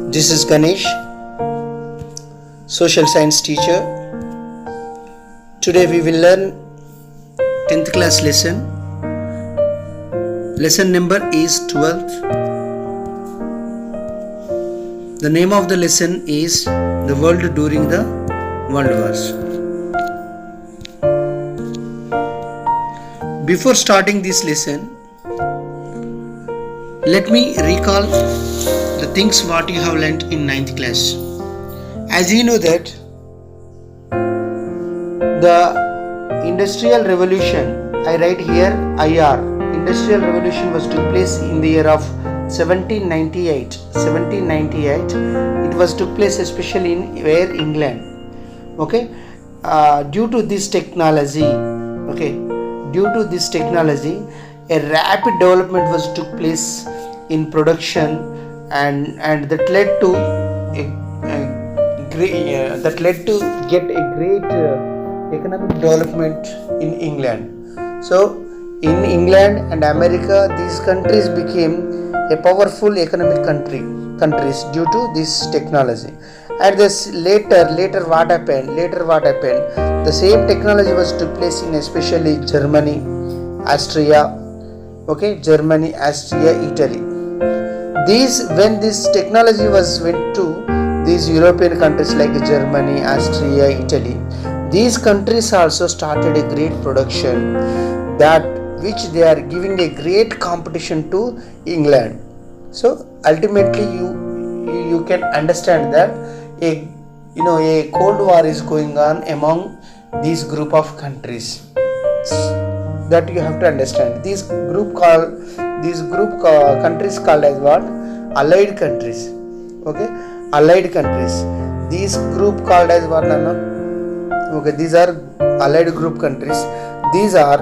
This is Ganesh, social science teacher. Today we will learn 10th class lesson. Lesson number is 12th. The name of the lesson is The World During the World Wars. Before starting this lesson, let me recall the things what you have learnt in 9th class. As you know that the Industrial Revolution, I write here IR, Industrial Revolution was took place in the year of 1798. It was took place especially in where England. Okay, due to this technology, a rapid development was took place in production, and that led to get a great economic development in England. So in England and America, these countries became a powerful economic countries due to this technology. And this later what happened? The same technology was took place in especially Germany, Austria, Italy. When this technology was went to these European countries like Germany, Austria, Italy, these countries also started a great production, that which they are giving a great competition to England. So ultimately you can understand that a cold war is going on among these group of countries. That you have to understand. These group countries called as what? Allied countries. Allied countries. These group called as what, Nana? These are allied group countries. These are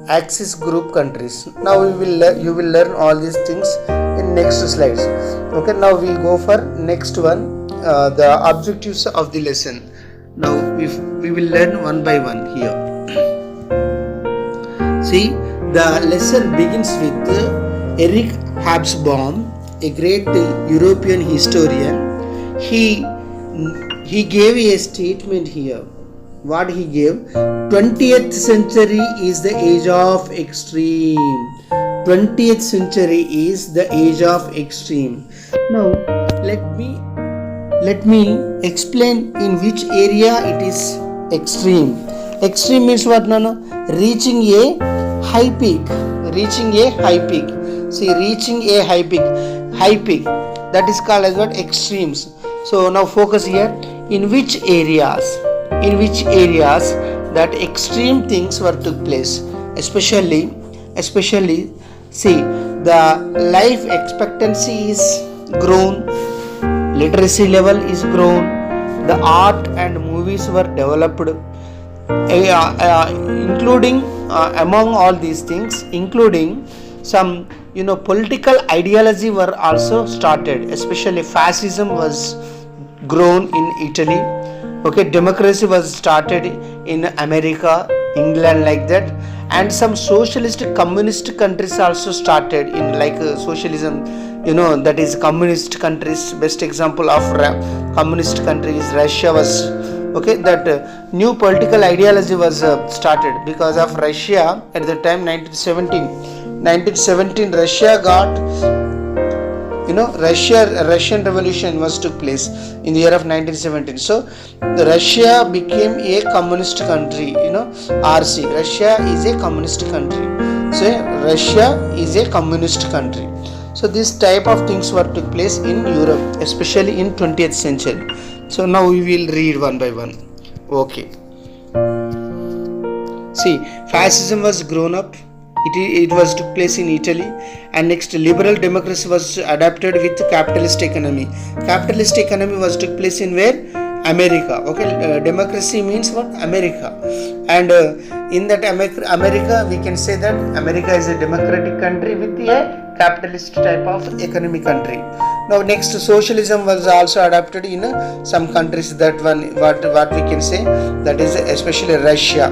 Axis group countries. Now you will learn all these things in next slides. Now we go for next one, the objectives of the lesson. Now we will learn one by one here. See, the lesson begins with Eric Hobsbawm, a great European historian. He gave a statement here. What he gave? 20th century is the age of extreme. 20th century is the age of extreme. Now let me explain in which area it is extreme. Extreme means what, Nana? Reaching a high peak. See, reaching a high peak. That is called as what? Extremes. So now focus here. In which areas that extreme things were took place? Especially, see, the life expectancy is grown, literacy level is grown, the art and movies were developed, including among all these things, including some political ideology were also started. Especially fascism was grown in Italy. Democracy was started in America, England, like that, and some socialist communist countries also started in socialism. That is communist countries. Best example of communist country is Russia was. That new political ideology was started because of Russia at the time. 1917 Russia got Russian revolution was took place in the year of 1917. So Russia became a communist country. RC, Russia is a communist country. So this type of things were took place in Europe, especially in 20th century. So now we will read one by one. See, fascism was grown up. It was took place in Italy, and next liberal democracy was adapted with capitalist economy. Capitalist economy was took place in where? America. Democracy means what? America. And in that America, we can say that America is a democratic country with a capitalist type of economic country. Now next, socialism was also adapted in some countries. That one, what we can say, that is especially Russia.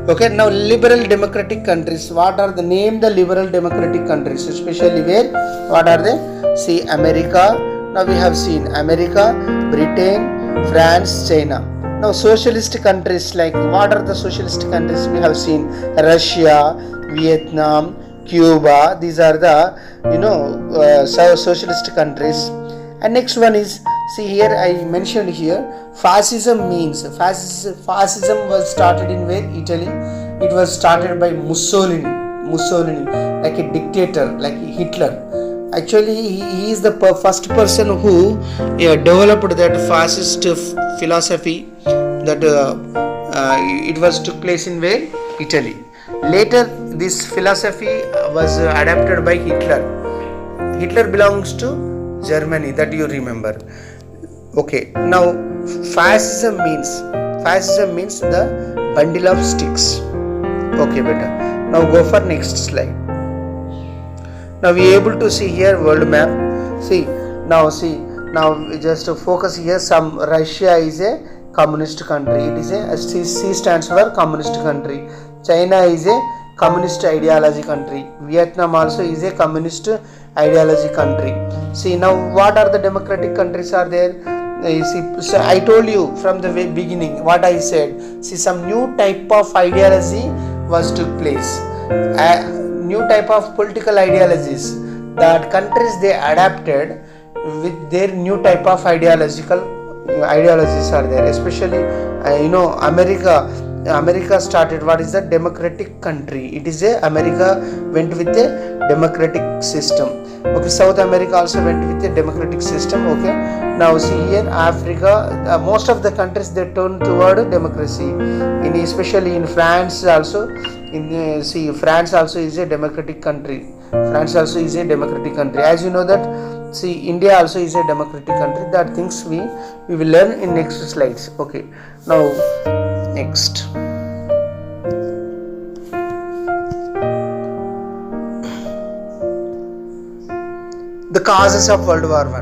Now liberal democratic countries. What are the name? The liberal democratic countries, especially where? What are they? See, America. Now we have seen America, Britain, France, China. Now socialist countries, like what are the socialist countries? We have seen Russia, Vietnam, Cuba. These are the socialist countries. And next one is, see here I mentioned here, fascism means fascism was started in where? Italy. It was started by Mussolini, like a dictator, like Hitler. Actually he is the first person who developed that fascist philosophy, that it was took place in where? Italy. Later this philosophy was adapted by Hitler. Hitler belongs to Germany, that you remember. Okay, now fascism means the bundle of sticks. Okay, better. Now go for next slide. Now we are able to see here world map. Now we just focus here. Some Russia is a communist country. It is a C stands for communist country. China is a communist ideology country. Vietnam also is a communist ideology country. See, now what are the democratic countries are there? So I told you from the very beginning what I said. See, some new type of ideology was took place. New type of political ideologies that countries they adapted with their new type of ideologies are there. Especially America started what is the democratic country. It is a America went with a democratic system. Okay, South America also went with a democratic system. Okay, now see here Africa, most of the countries they turn toward democracy. Especially in France also. France also is a democratic country. As you know that, see, India also is a democratic country. That things we will learn in next slides. Okay, now next. The causes of World War I.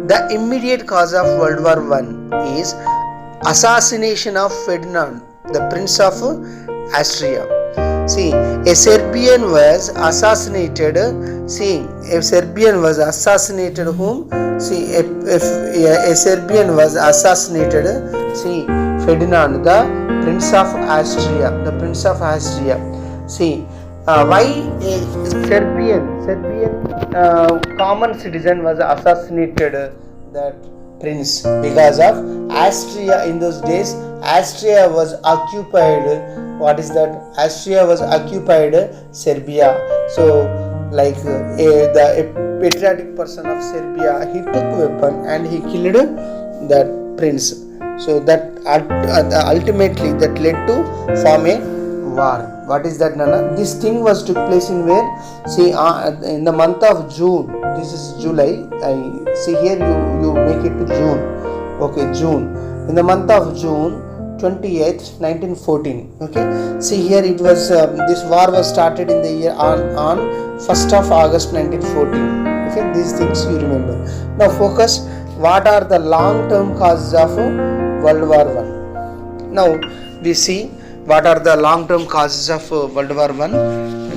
The immediate cause of World War I is assassination of Ferdinand, the Prince of Austria. See, a Serbian was assassinated. Whom? See, a Serbian was assassinated. See, Ferdinand, the Prince of Austria. See, why a Serbian common citizen was assassinated? That prince, because of Austria. In those days, Austria was occupied. What is that? Austria was occupied Serbia. So, like the patriotic person of Serbia, he took weapon and he killed that prince. So that ultimately that led to form a war. What is that, Nana? This thing was took place in where? See, in the month of June. This is July. I see here you make it to June. Okay, June. In the month of June 28th, 1914. Okay. See here it was this war was started in the year on 1st of August 1914. Okay, these things you remember. Now focus. What are the long-term causes of World War I? Now we see. What are the long-term causes of World War I?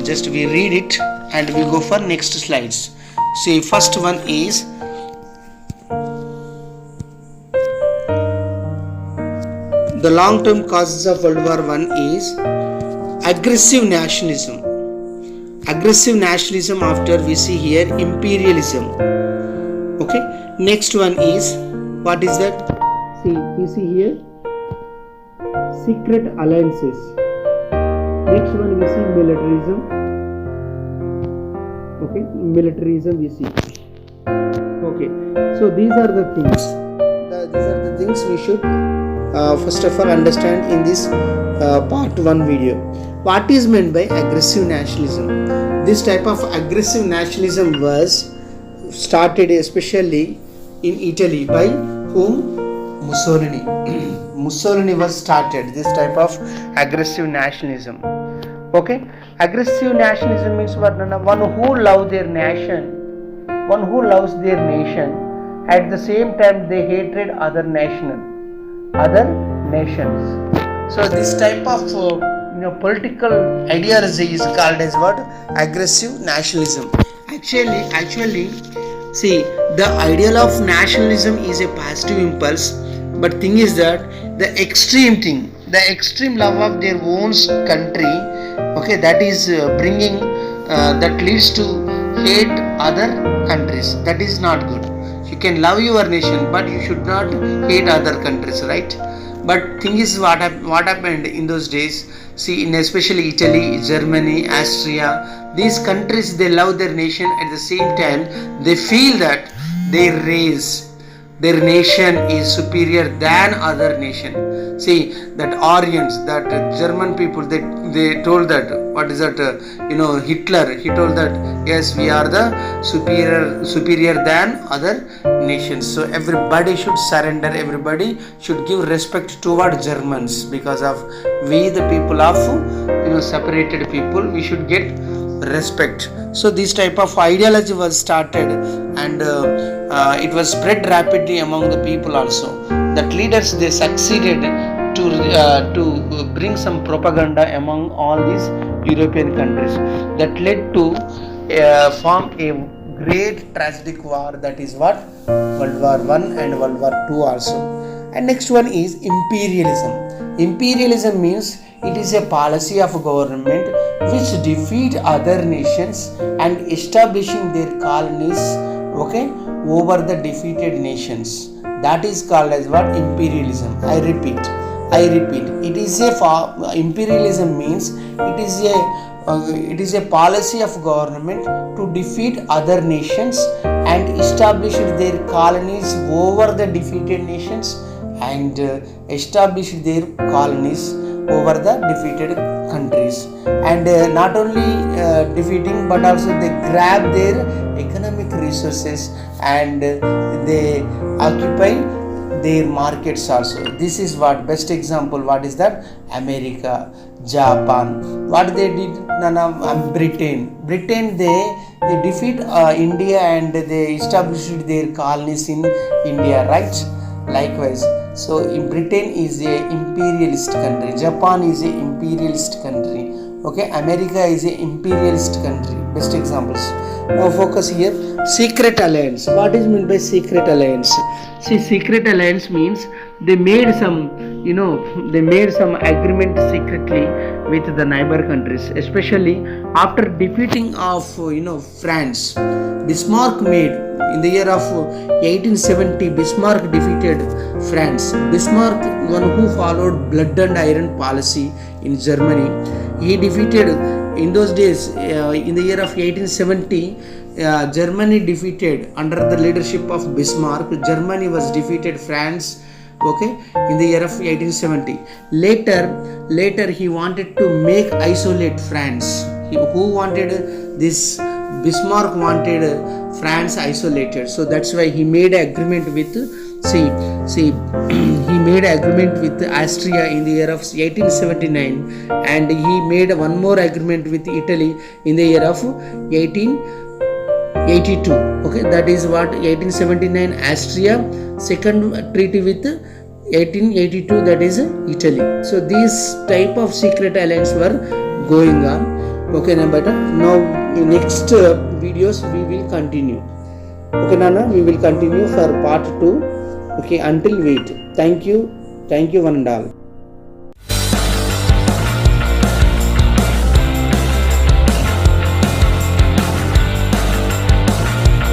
Just we read it and we go for next slides. See, first one is the long-term causes of World War I is aggressive nationalism. After we see here imperialism. Okay. Next one is, what is that? See, you see here. Secret alliances. Next one we see militarism. Okay, militarism we see. Okay, so these are the things. We should first of all understand in this part 1 video. What is meant by aggressive nationalism? This type of aggressive nationalism was started especially in Italy by whom? Mussolini. Mussolini was started this type of aggressive nationalism. Okay, aggressive nationalism means what? One who loves their nation, at the same time they hated other nations. So this type of political ideology is called as what? Aggressive nationalism. Actually, See, the ideal of nationalism is a positive impulse, but thing is that the extreme love of their own country, okay, that is bringing that leads to hate other countries. That is not good. You can love your nation, but you should not hate other countries, right? But thing is, what happened in those days? See, in especially Italy, Germany, Austria, these countries, they love their nation. At the same time, they feel that their race, their nation is superior than other nation. See, that Aryans, that German people, they told that, what is that, Hitler, he told that, yes, we are the superior than other nations. So everybody should surrender, everybody should give respect toward Germans, because of we the people of separated people, we should get respect. So this type of ideology was started, and it was spread rapidly among the people also. That leaders, they succeeded to bring some propaganda among all these European countries, that led to form a great tragic war, that is what, World War I and World War II also. And next one is imperialism. Imperialism means it is a policy of government which defeat other nations and establishing their colonies, okay, over the defeated nations. That is called as what? Imperialism. I repeat. It is a imperialism means it is a policy of government to defeat other nations and establish their colonies over the defeated nations, and establish their colonies over the defeated countries. And not only defeating, but also they grab their economic resources and they occupy their markets also. This is what best example. What is that? America, Japan. What they did? Britain they defeat India and they established their colonies in India, right? Likewise. So in Britain is a imperialist country, Japan is a imperialist country, okay, America is a imperialist country. Best examples. Now focus here. Secret alliance. What is meant by secret alliance? See, secret alliance means they made some agreement secretly with the neighbor countries, especially after defeating of France. Bismarck made in the year of 1870. Bismarck defeated France. Bismarck, one who followed blood and iron policy in Germany, he defeated in those days. In the year of 1870, Germany defeated under the leadership of Bismarck. Germany was defeated France, okay, in the year of 1870. Later he wanted to isolate France. Who wanted this? Bismarck wanted France isolated. So that's why he made an agreement with he made an agreement with Austria in the year of 1879, and he made one more agreement with Italy in the year of 1882. Okay, that is what 1879 Austria, second treaty with 1882, that is Italy. So these type of secret alliance were going on. Okay, now next videos we will continue. Okay, Nana, we will continue for part 2. Okay, until wait. Thank you one and all.